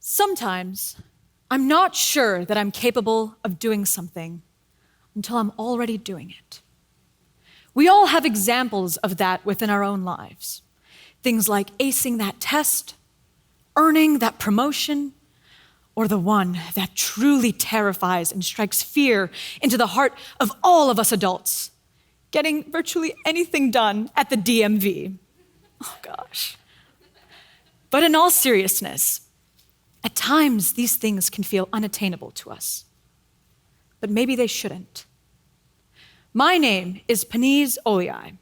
Sometimes I'm not sure that I'm capable of doing something until I'm already doing it. We all have examples of that within our own lives. Things like acing that test, earning that promotion, or the one that truly terrifies and strikes fear into the heart of all of us adults, getting virtually anything done at the DMV. Oh gosh. But in all seriousness, at times these things can feel unattainable to us. But maybe they shouldn't. My name is Paneez Oliai,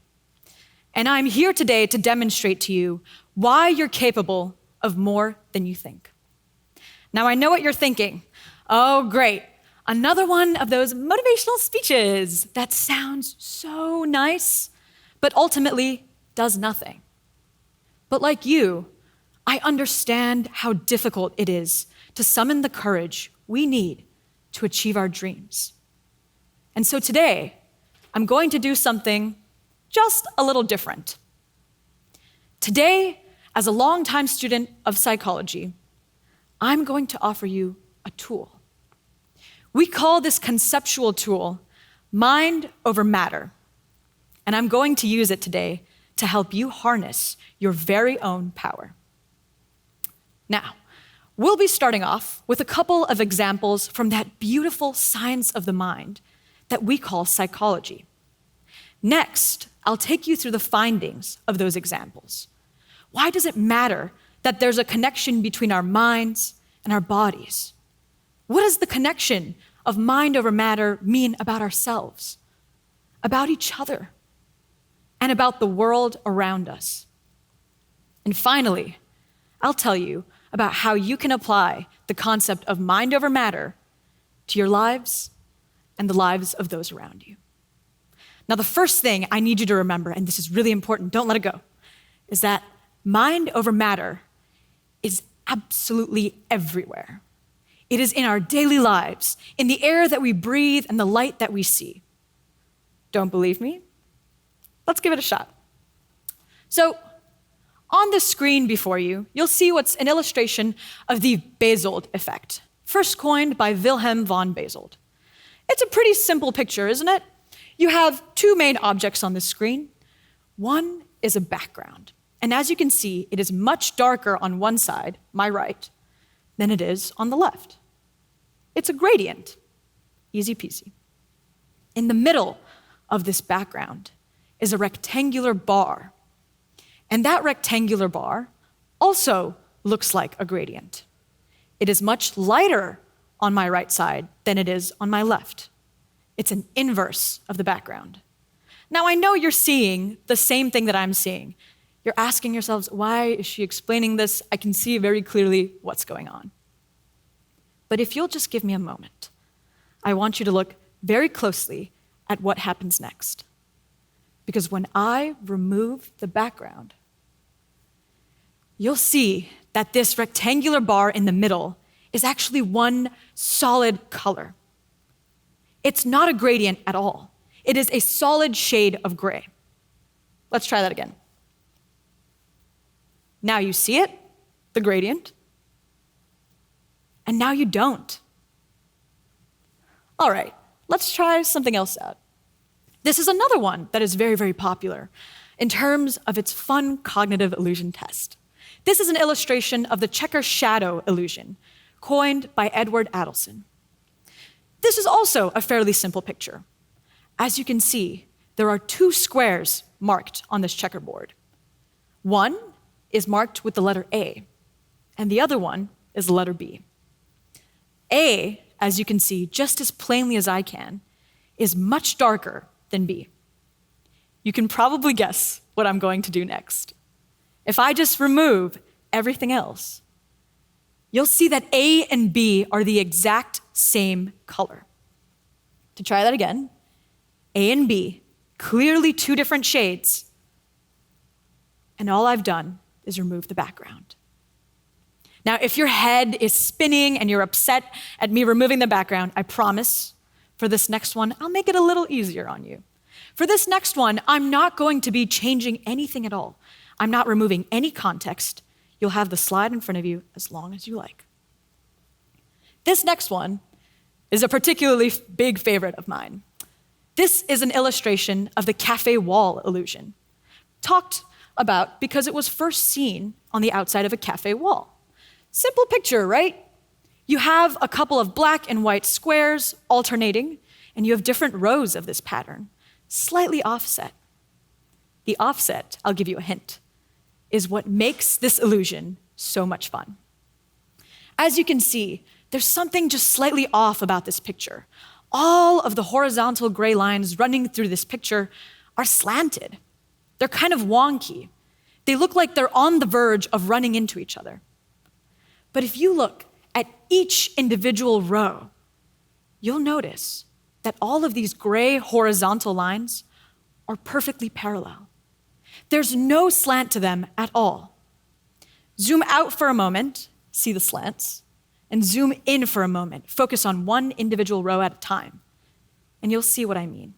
and I'm here today to demonstrate to you why you're capable of more than you think. Now, I know what you're thinking. Oh, great. Another one of those motivational speeches that sounds so nice, but ultimately does nothing. But like you, I understand how difficult it is to summon the courage we need to achieve our dreams. And so today, I'm going to do something just a little different. Today, as a longtime student of psychology, I'm going to offer you a tool. We call this conceptual tool mind over matter, and I'm going to use it today to help you harness your very own power. Now, we'll be starting off with a couple of examples from that beautiful science of the mind that we call psychology. Next, I'll take you through the findings of those examples. Why does it matter that there's a connection between our minds and our bodies? What does the connection of mind over matter mean about ourselves, about each other, and about the world around us? And finally, I'll tell you about how you can apply the concept of mind over matter to your lives and the lives of those around you. Now, the first thing I need you to remember, and this is really important, don't let it go, is that mind over matter is absolutely everywhere. It is in our daily lives, in the air that we breathe and the light that we see. Don't believe me? Let's give it a shot. So, on the screen before you, you'll see what's an illustration of the Bezold effect, first coined by Wilhelm von Bezold. It's a pretty simple picture, isn't it? You have two main objects on the screen. One is a background. And as you can see, it is much darker on one side, my right, than it is on the left. It's a gradient. Easy peasy. In the middle of this background is a rectangular bar. And that rectangular bar also looks like a gradient. It is much lighter on my right side than it is on my left. It's an inverse of the background. Now, I know you're seeing the same thing that I'm seeing. You're asking yourselves, why is she explaining this? I can see very clearly what's going on. But if you'll just give me a moment, I want you to look very closely at what happens next. Because when I remove the background, you'll see that this rectangular bar in the middle is actually one solid color. It's not a gradient at all. It is a solid shade of gray. Let's try that again. Now you see it, the gradient, and now you don't. All right, let's try something else out. This is another one that is very, very popular in terms of its fun cognitive illusion test. This is an illustration of the checker shadow illusion, coined by Edward Adelson. This is also a fairly simple picture. As you can see, there are two squares marked on this checkerboard. One is marked with the letter A, and the other one is the letter B. A, as you can see just as plainly as I can, is much darker than B. You can probably guess what I'm going to do next. If I just remove everything else, you'll see that A and B are the exact same color. To try that again, A and B, clearly two different shades, and all I've done is remove the background. Now, if your head is spinning and you're upset at me removing the background, I promise, for this next one, I'll make it a little easier on you. For this next one, I'm not going to be changing anything at all. I'm not removing any context. You'll have the slide in front of you as long as you like. This next one is a particularly big favorite of mine. This is an illustration of the cafe wall illusion, talked about because it was first seen on the outside of a cafe wall. Simple picture, right? You have a couple of black and white squares alternating, and you have different rows of this pattern, slightly offset. The offset, I'll give you a hint, is what makes this illusion so much fun. As you can see, there's something just slightly off about this picture. All of the horizontal gray lines running through this picture are slanted. They're kind of wonky. They look like they're on the verge of running into each other. But if you look at each individual row, you'll notice that all of these gray horizontal lines are perfectly parallel. There's no slant to them at all. Zoom out for a moment, see the slants, and zoom in for a moment. Focus on one individual row at a time, and you'll see what I mean.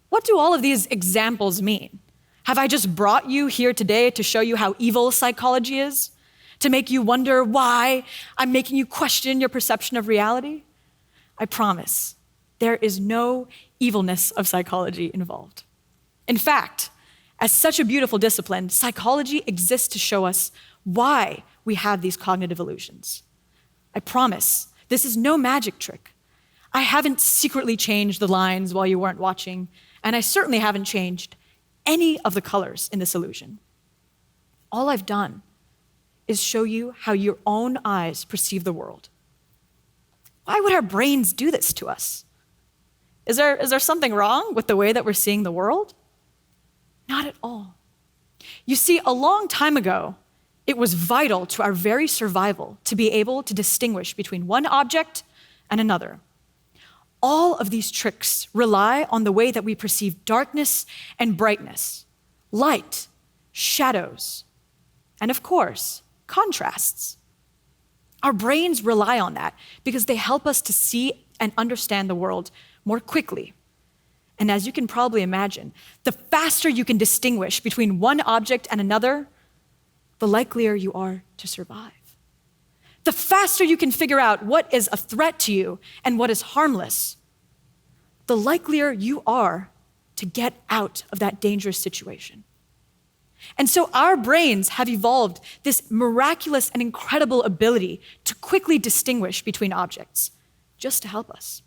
What do all of these examples mean? Have I just brought you here today to show you how evil psychology is? To make you wonder why I'm making you question your perception of reality? I promise, there is no evilness of psychology involved. In fact, as such a beautiful discipline, psychology exists to show us why we have these cognitive illusions. I promise, this is no magic trick. I haven't secretly changed the lines while you weren't watching, and I certainly haven't changed any of the colors in this illusion. All I've done is show you how your own eyes perceive the world. Why would our brains do this to us? Is there something wrong with the way that we're seeing the world? Not at all. You see, a long time ago, it was vital to our very survival to be able to distinguish between one object and another. All of these tricks rely on the way that we perceive darkness and brightness, light, shadows, and of course, contrasts. Our brains rely on that because they help us to see and understand the world more quickly. And as you can probably imagine, the faster you can distinguish between one object and another, the likelier you are to survive. The faster you can figure out what is a threat to you and what is harmless, the likelier you are to get out of that dangerous situation. And so our brains have evolved this miraculous and incredible ability to quickly distinguish between objects, just to help us.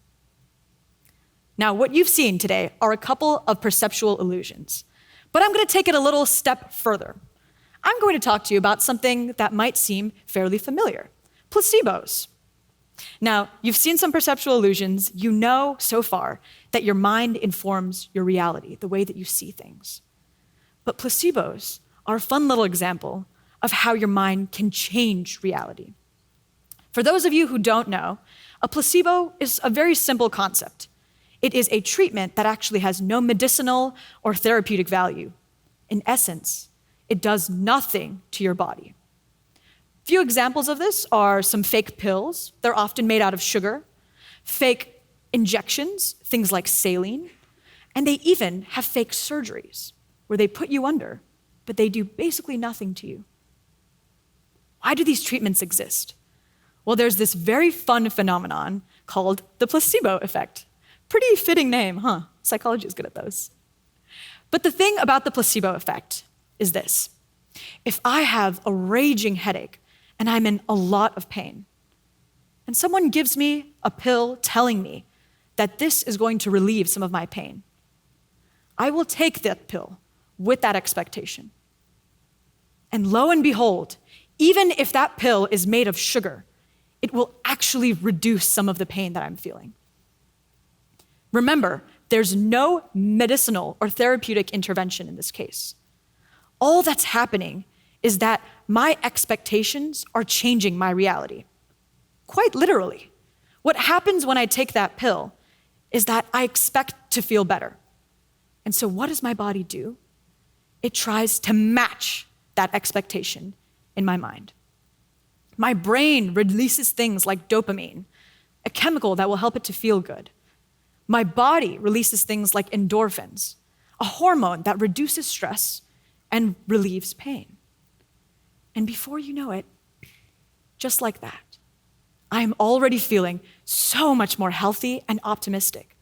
Now, what you've seen today are a couple of perceptual illusions, but I'm going to take it a little step further. I'm going to talk to you about something that might seem fairly familiar, placebos. Now, you've seen some perceptual illusions. You know so far that your mind informs your reality, the way that you see things. But placebos are a fun little example of how your mind can change reality. For those of you who don't know, a placebo is a very simple concept. It is a treatment that actually has no medicinal or therapeutic value. In essence, it does nothing to your body. Few examples of this are some fake pills. They're often made out of sugar, fake injections, things like saline, and they even have fake surgeries where they put you under, but they do basically nothing to you. Why do these treatments exist? Well, there's this very fun phenomenon called the placebo effect. Pretty fitting name, huh? Psychology is good at those. But the thing about the placebo effect is this. If I have a raging headache and I'm in a lot of pain, and someone gives me a pill telling me that this is going to relieve some of my pain, I will take that pill with that expectation. And lo and behold, even if that pill is made of sugar, it will actually reduce some of the pain that I'm feeling. Remember, there's no medicinal or therapeutic intervention in this case. All that's happening is that my expectations are changing my reality. Quite literally. What happens when I take that pill is that I expect to feel better. And so what does my body do? It tries to match that expectation in my mind. My brain releases things like dopamine, a chemical that will help it to feel good. My body releases things like endorphins, a hormone that reduces stress and relieves pain. And before you know it, just like that, I am already feeling so much more healthy and optimistic.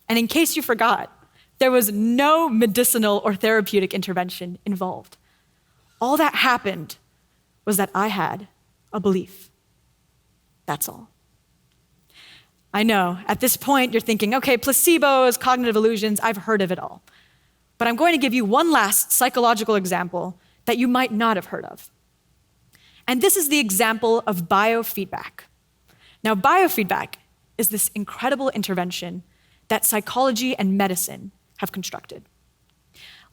And in case you forgot, there was no medicinal or therapeutic intervention involved. All that happened was that I had a belief. That's all. I know, at this point you're thinking, okay, placebos, cognitive illusions, I've heard of it all. But I'm going to give you one last psychological example that you might not have heard of. And this is the example of biofeedback. Now, biofeedback is this incredible intervention that psychology and medicine have constructed.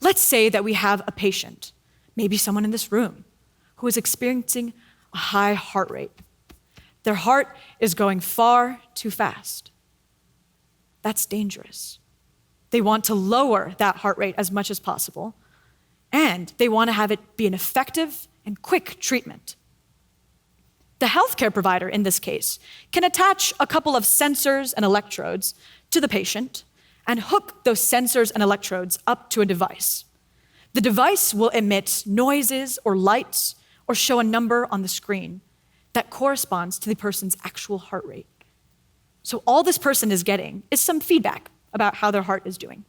Let's say that we have a patient, maybe someone in this room, who is experiencing a high heart rate. Their heart is going far too fast. That's dangerous. They want to lower that heart rate as much as possible, and they want to have it be an effective and quick treatment. The healthcare provider, in this case, can attach a couple of sensors and electrodes to the patient and hook those sensors and electrodes up to a device. The device will emit noises or lights or show a number on the screen that corresponds to the person's actual heart rate. So all this person is getting is some feedback about how their heart is doing.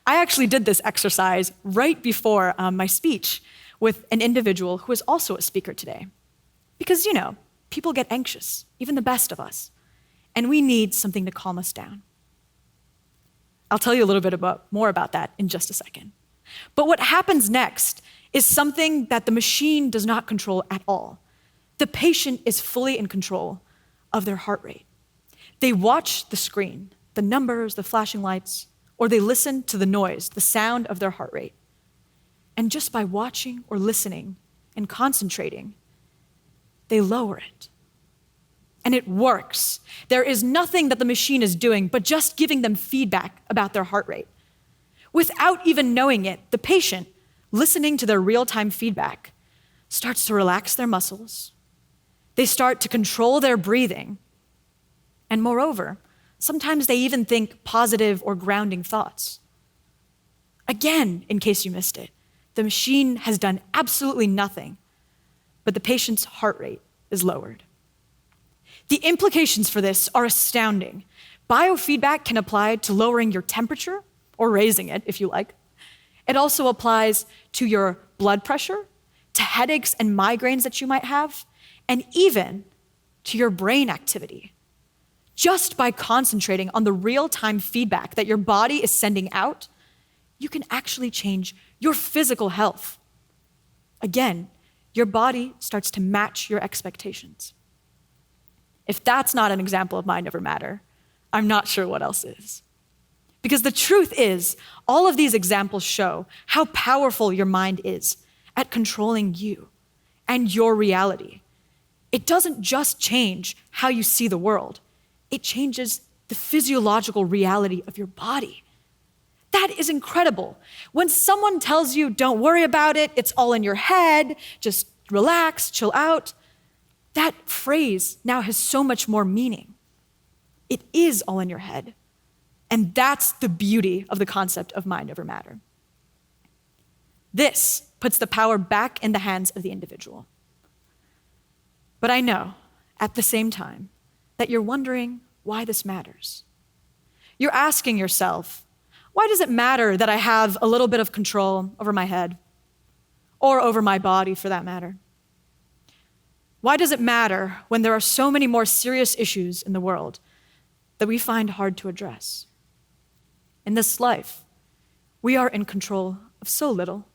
I actually did this exercise right before my speech with an individual who is also a speaker today. Because, people get anxious, even the best of us, and we need something to calm us down. I'll tell you a little bit more about that in just a second. But what happens next is something that the machine does not control at all. The patient is fully in control of their heart rate. They watch the screen, the numbers, the flashing lights, or they listen to the noise, the sound of their heart rate. And just by watching or listening and concentrating, they lower it. And it works. There is nothing that the machine is doing but just giving them feedback about their heart rate. Without even knowing it, the patient, listening to their real-time feedback, starts to relax their muscles. They start to control their breathing. And moreover, sometimes they even think positive or grounding thoughts. Again, in case you missed it, the machine has done absolutely nothing, but the patient's heart rate is lowered. The implications for this are astounding. Biofeedback can apply to lowering your temperature, or raising it, if you like. It also applies to your blood pressure, to headaches and migraines that you might have, and even to your brain activity. Just by concentrating on the real-time feedback that your body is sending out, you can actually change your physical health. Again, your body starts to match your expectations. If that's not an example of mind over matter, I'm not sure what else is. Because the truth is, all of these examples show how powerful your mind is at controlling you and your reality. It doesn't just change how you see the world, it changes the physiological reality of your body. That is incredible. When someone tells you, don't worry about it, it's all in your head, just relax, chill out, that phrase now has so much more meaning. It is all in your head. And that's the beauty of the concept of mind over matter. This puts the power back in the hands of the individual. But I know, at the same time, that you're wondering why this matters. You're asking yourself, why does it matter that I have a little bit of control over my head, or over my body for that matter? Why does it matter when there are so many more serious issues in the world that we find hard to address? In this life, we are in control of so little.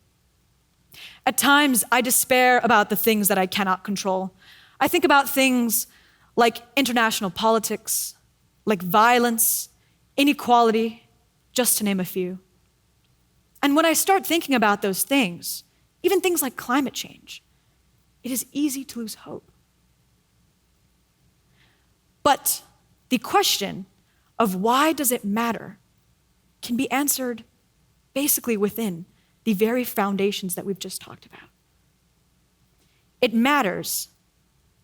At times, I despair about the things that I cannot control. I think about things like international politics, like violence, inequality, just to name a few. And when I start thinking about those things, even things like climate change, it is easy to lose hope. But the question of why does it matter can be answered basically within the very foundations that we've just talked about. It matters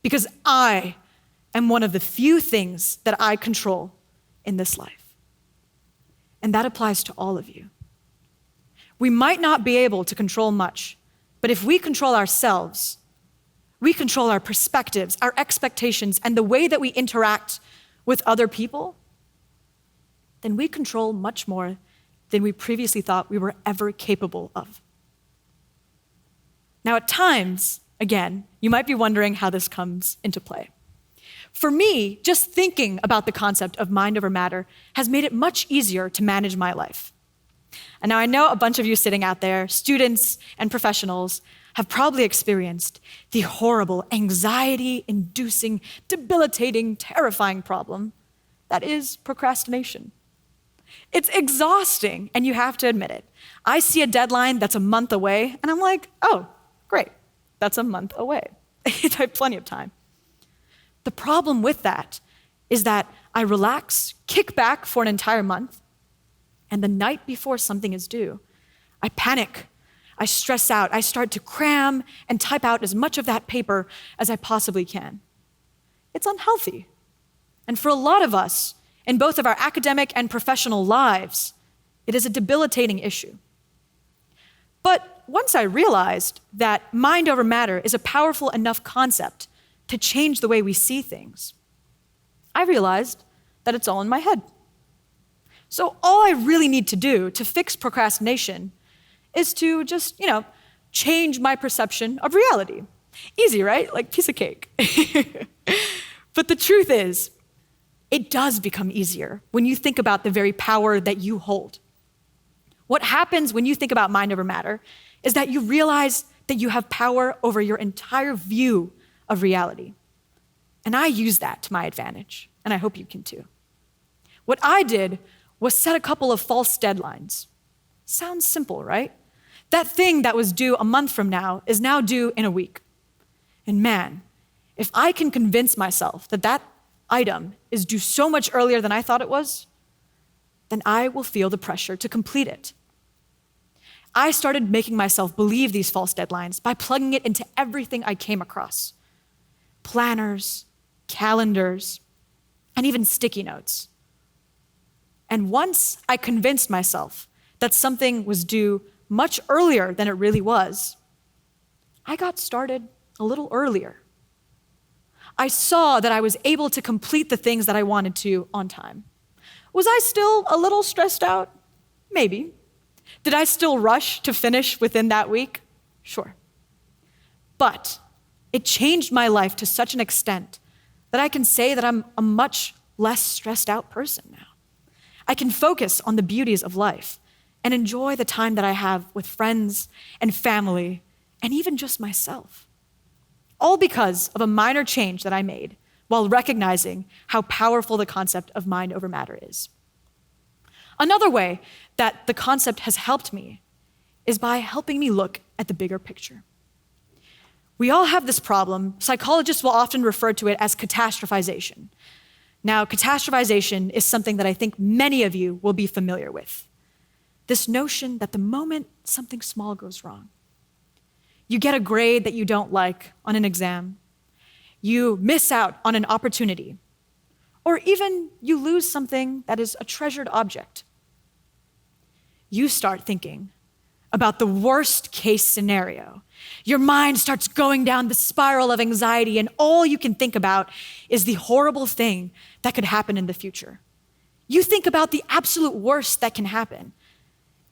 because I am one of the few things that I control in this life. And that applies to all of you. We might not be able to control much, but if we control ourselves, we control our perspectives, our expectations, and the way that we interact with other people, then we control much more than we previously thought we were ever capable of. Now, at times, again, you might be wondering how this comes into play. For me, just thinking about the concept of mind over matter has made it much easier to manage my life. And now I know a bunch of you sitting out there, students and professionals, have probably experienced the horrible, anxiety-inducing, debilitating, terrifying problem that is procrastination. It's exhausting, and you have to admit it. I see a deadline that's a month away, and I'm like, oh, great, that's a month away. I have plenty of time. The problem with that is that I relax, kick back for an entire month, and the night before something is due, I panic, I stress out, I start to cram and type out as much of that paper as I possibly can. It's unhealthy. And for a lot of us, in both of our academic and professional lives, it is a debilitating issue. But once I realized that mind over matter is a powerful enough concept to change the way we see things, I realized that it's all in my head. So all I really need to do to fix procrastination is to just, change my perception of reality. Easy, right? Like piece of cake. But the truth is, it does become easier when you think about the very power that you hold. What happens when you think about mind over matter is that you realize that you have power over your entire view of reality. And I use that to my advantage, and I hope you can too. What I did was set a couple of false deadlines. Sounds simple, right? That thing that was due a month from now is now due in a week. And man, if I can convince myself that that item is due so much earlier than I thought it was, then I will feel the pressure to complete it. I started making myself believe these false deadlines by plugging it into everything I came across. Planners, calendars, and even sticky notes. And once I convinced myself that something was due much earlier than it really was, I got started a little earlier. I saw that I was able to complete the things that I wanted to on time. Was I still a little stressed out? Maybe. Did I still rush to finish within that week? Sure. But it changed my life to such an extent that I can say that I'm a much less stressed out person now. I can focus on the beauties of life and enjoy the time that I have with friends and family and even just myself. All because of a minor change that I made while recognizing how powerful the concept of mind over matter is. Another way that the concept has helped me is by helping me look at the bigger picture. We all have this problem. Psychologists will often refer to it as catastrophization. Now, catastrophization is something that I think many of you will be familiar with. This notion that the moment something small goes wrong, you get a grade that you don't like on an exam, you miss out on an opportunity, or even you lose something that is a treasured object, you start thinking about the worst case scenario. Your mind starts going down the spiral of anxiety, and all you can think about is the horrible thing that could happen in the future. You think about the absolute worst that can happen,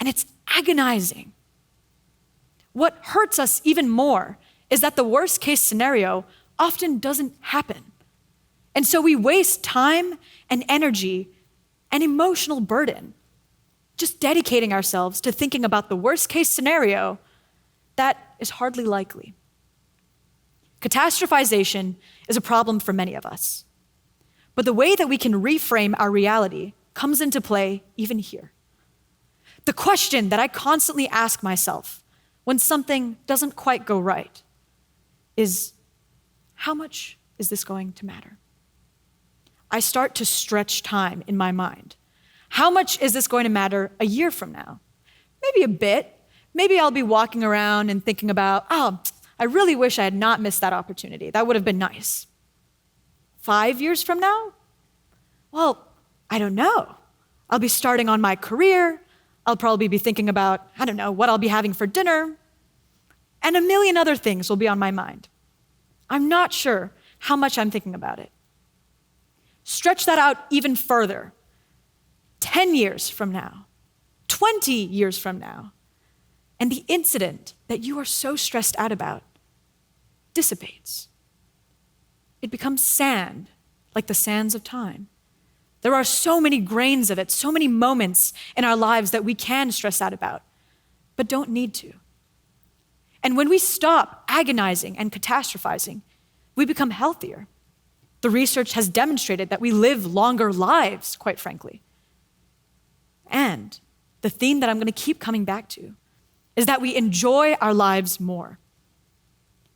and it's agonizing. What hurts us even more is that the worst case scenario often doesn't happen. And so we waste time and energy and emotional burden just dedicating ourselves to thinking about the worst case scenario that is hardly likely. Catastrophization is a problem for many of us. But the way that we can reframe our reality comes into play even here. The question that I constantly ask myself when something doesn't quite go right is, how much is this going to matter? I start to stretch time in my mind. How much is this going to matter a year from now? Maybe a bit. Maybe I'll be walking around and thinking about, I really wish I had not missed that opportunity. That would have been nice. 5 years from now? Well, I don't know. I'll be starting on my career. I'll probably be thinking about, what I'll be having for dinner. And a million other things will be on my mind. I'm not sure how much I'm thinking about it. Stretch that out even further. 10 years from now, 20 years from now, and the incident that you are so stressed out about dissipates. It becomes sand, like the sands of time. There are so many grains of it, so many moments in our lives that we can stress out about, but don't need to. And when we stop agonizing and catastrophizing, we become healthier. The research has demonstrated that we live longer lives, quite frankly. And the theme that I'm going to keep coming back to is that we enjoy our lives more.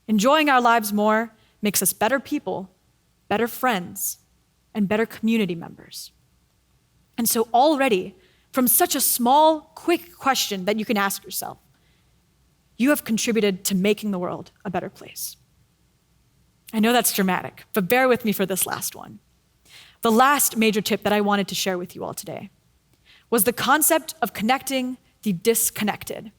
Enjoying our lives more makes us better people, better friends, and better community members. And so already, from such a small, quick question that you can ask yourself, you have contributed to making the world a better place. I know that's dramatic, but bear with me for this last one. The last major tip that I wanted to share with you all today was the concept of connecting the disconnected.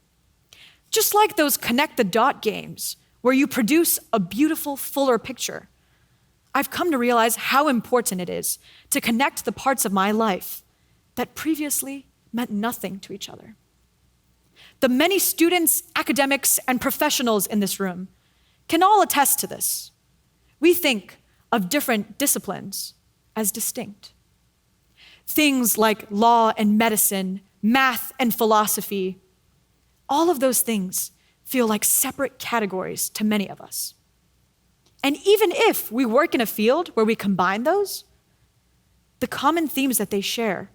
Just like those connect the dot games where you produce a beautiful, fuller picture, I've come to realize how important it is to connect the parts of my life that previously meant nothing to each other. The many students, academics, and professionals in this room can all attest to this. We think of different disciplines as distinct. Things like law and medicine, math and philosophy, all of those things feel like separate categories to many of us. And even if we work in a field where we combine those, the common themes that they share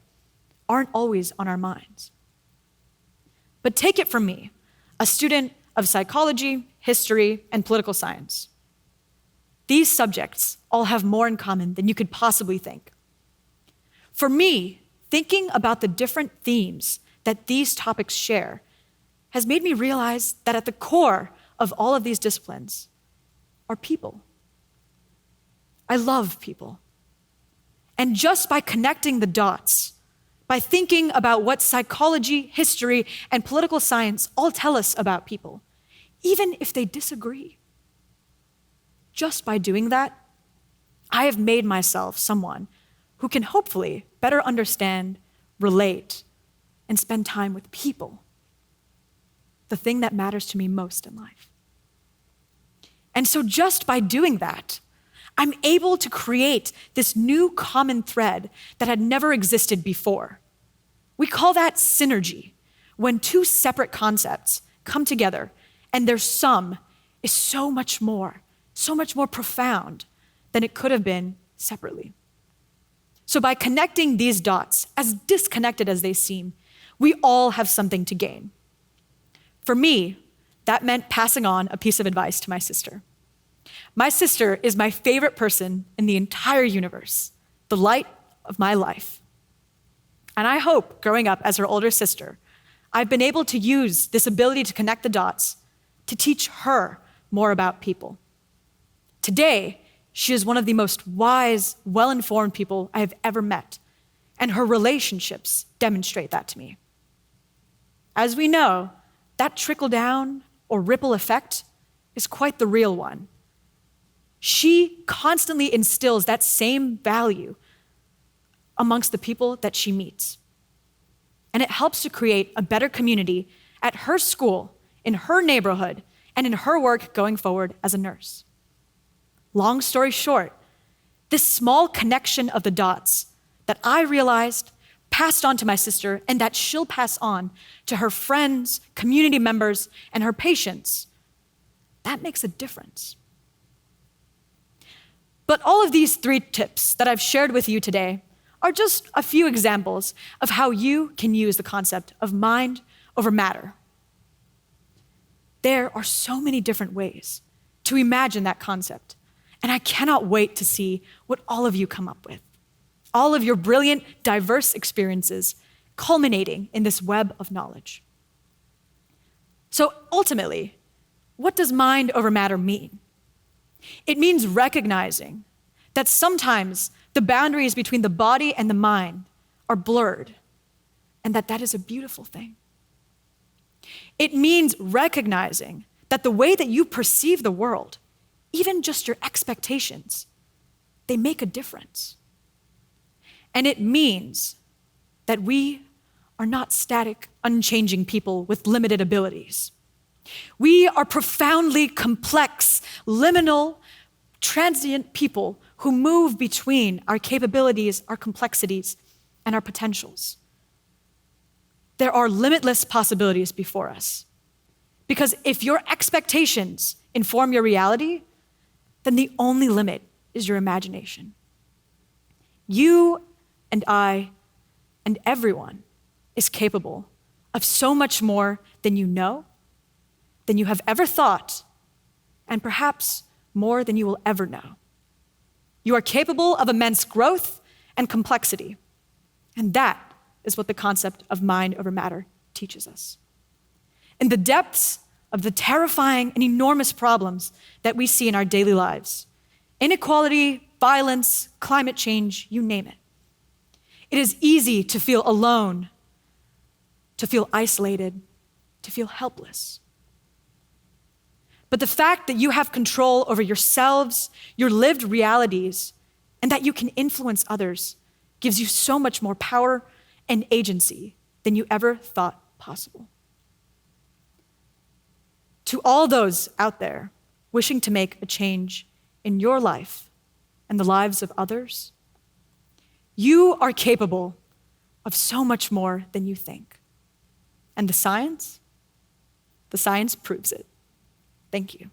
aren't always on our minds. But take it from me, a student of psychology, history, and political science. These subjects all have more in common than you could possibly think. For me, thinking about the different themes that these topics share has made me realize that at the core of all of these disciplines are people. I love people. And just by connecting the dots, by thinking about what psychology, history, and political science all tell us about people, even if they disagree, just by doing that, I have made myself someone who can hopefully better understand, relate, and spend time with people, the thing that matters to me most in life. And so just by doing that, I'm able to create this new common thread that had never existed before. We call that synergy, when two separate concepts come together and their sum is so much more profound than it could have been separately. So by connecting these dots, as disconnected as they seem, we all have something to gain. For me, that meant passing on a piece of advice to my sister. My sister is my favorite person in the entire universe, the light of my life. And I hope, growing up as her older sister, I've been able to use this ability to connect the dots to teach her more about people. Today, she is one of the most wise, well-informed people I have ever met, and her relationships demonstrate that to me. As we know, that trickle-down or ripple effect is quite the real one. She constantly instills that same value amongst the people that she meets. And it helps to create a better community at her school, in her neighborhood, and in her work going forward as a nurse. Long story short, this small connection of the dots that I realized, passed on to my sister, and that she'll pass on to her friends, community members, and her patients, that makes a difference. But all of these 3 tips that I've shared with you today are just a few examples of how you can use the concept of mind over matter. There are so many different ways to imagine that concept, and I cannot wait to see what all of you come up with. All of your brilliant, diverse experiences culminating in this web of knowledge. So ultimately, what does mind over matter mean? It means recognizing that sometimes the boundaries between the body and the mind are blurred, and that is a beautiful thing. It means recognizing that the way that you perceive the world even just your expectations, they make a difference. And it means that we are not static, unchanging people with limited abilities. We are profoundly complex, liminal, transient people who move between our capabilities, our complexities, and our potentials. There are limitless possibilities before us. Because if your expectations inform your reality, then the only limit is your imagination. You and I and everyone is capable of so much more than you know, than you have ever thought, and perhaps more than you will ever know. You are capable of immense growth and complexity, and that is what the concept of mind over matter teaches us. In the depths of the terrifying and enormous problems that we see in our daily lives, inequality, violence, climate change, you name it, it is easy to feel alone, to feel isolated, to feel helpless. But the fact that you have control over yourselves, your lived realities, and that you can influence others gives you so much more power and agency than you ever thought possible. To all those out there wishing to make a change in your life and the lives of others, you are capable of so much more than you think. And the science proves it. Thank you.